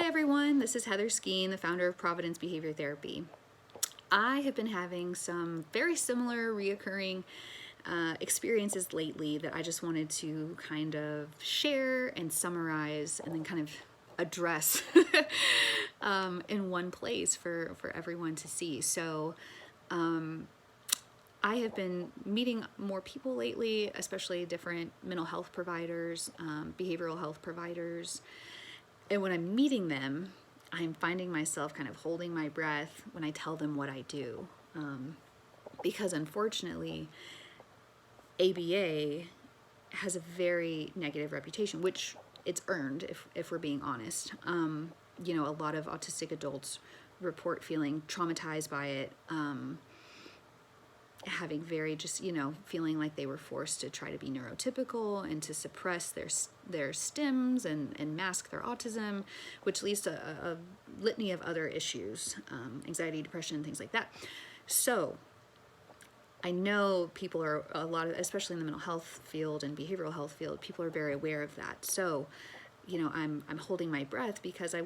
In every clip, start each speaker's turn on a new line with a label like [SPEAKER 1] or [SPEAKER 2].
[SPEAKER 1] everyone, this is Heather Skeen, the founder of Providence Behavior Therapy. I have been having some very similar reoccurring experiences lately that I just wanted to kind of share and summarize and then kind of address in one place for everyone to see. So I have been meeting more people lately, especially different mental health providers, behavioral health providers. And when I'm meeting them, I'm finding myself kind of holding my breath when I tell them what I do. Because unfortunately, ABA has a very negative reputation, which it's earned if we're being honest. You know, a lot of autistic adults report feeling traumatized by it, having very just, you know, feeling like they were forced to try to be neurotypical and to suppress their stims and mask their autism, which leads to a litany of other issues, anxiety, depression, things like that. So I know people are especially in the mental health field and behavioral health field, people are very aware of that. So, you know, I'm holding my breath because I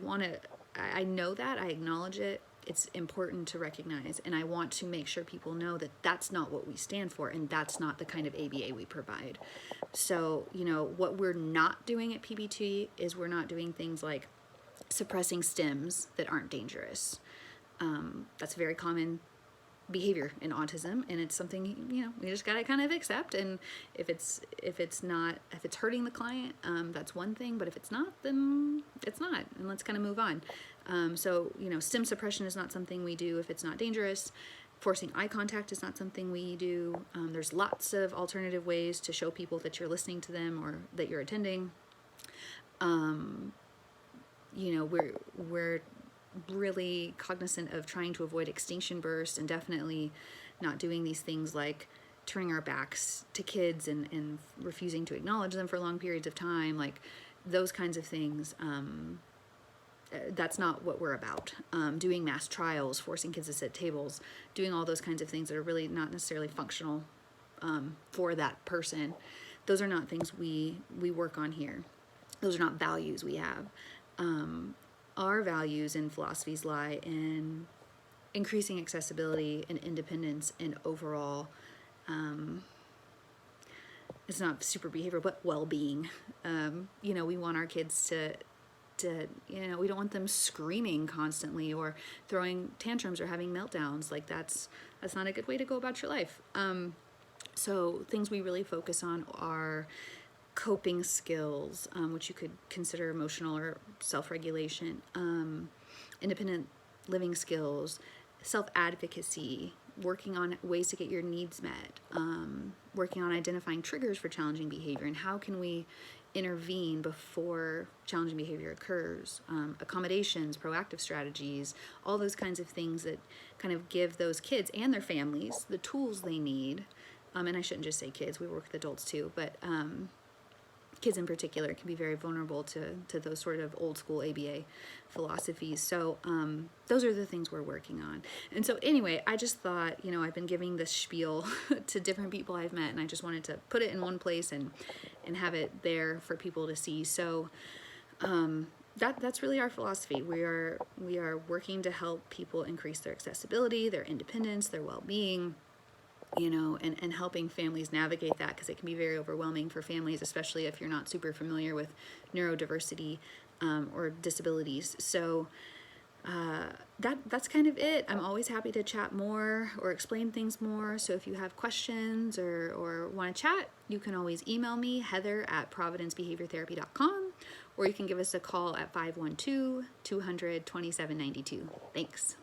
[SPEAKER 1] know that, I acknowledge it. It's important to recognize, and I want to make sure people know that that's not what we stand for, and that's not the kind of ABA we provide. So, you know, what we're not doing at PBT is we're not doing things like suppressing stims that aren't dangerous. That's very common behavior in autism, and it's something, you know, we just gotta kind of accept. And if it's hurting the client, that's one thing, but if it's not, then it's not, and let's kind of move on. So, you know, stim suppression is not something we do if it's not dangerous. Forcing eye contact is not something we do. There's lots of alternative ways to show people that you're listening to them or that you're attending. You know, we're really cognizant of trying to avoid extinction bursts, and definitely not doing these things like turning our backs to kids and refusing to acknowledge them for long periods of time, like those kinds of things. That's not what we're about. Doing mass trials, forcing kids to sit tables, doing all those kinds of things that are really not necessarily functional for that person. Those are not things we work on here. Those are not values we have. Our values and philosophies lie in increasing accessibility and independence and overall, it's not super behavioral, but well-being. You know, we want our kids to, you know, we don't want them screaming constantly or throwing tantrums or having meltdowns. Like that's not a good way to go about your life. So things we really focus on are coping skills, which you could consider emotional or self-regulation, independent living skills, self-advocacy, working on ways to get your needs met, working on identifying triggers for challenging behavior and how can we intervene before challenging behavior occurs, accommodations, proactive strategies, all those kinds of things that kind of give those kids and their families the tools they need. And I shouldn't just say kids, we work with adults too, but kids in particular can be very vulnerable to those sort of old school ABA philosophies. So those are the things we're working on. And so anyway, I just thought, you know, I've been giving this spiel to different people I've met, and I just wanted to put it in one place and have it there for people to see. So that's really our philosophy. We are working to help people increase their accessibility, their independence, their well-being, you know, and helping families navigate that, because it can be very overwhelming for families, especially if you're not super familiar with neurodiversity or disabilities. So that's kind of it. I'm always happy to chat more or explain things more. So if you have questions or want to chat, you can always email me, heather@providencebehaviortherapy.com, or you can give us a call at 512-200-2792. Thanks.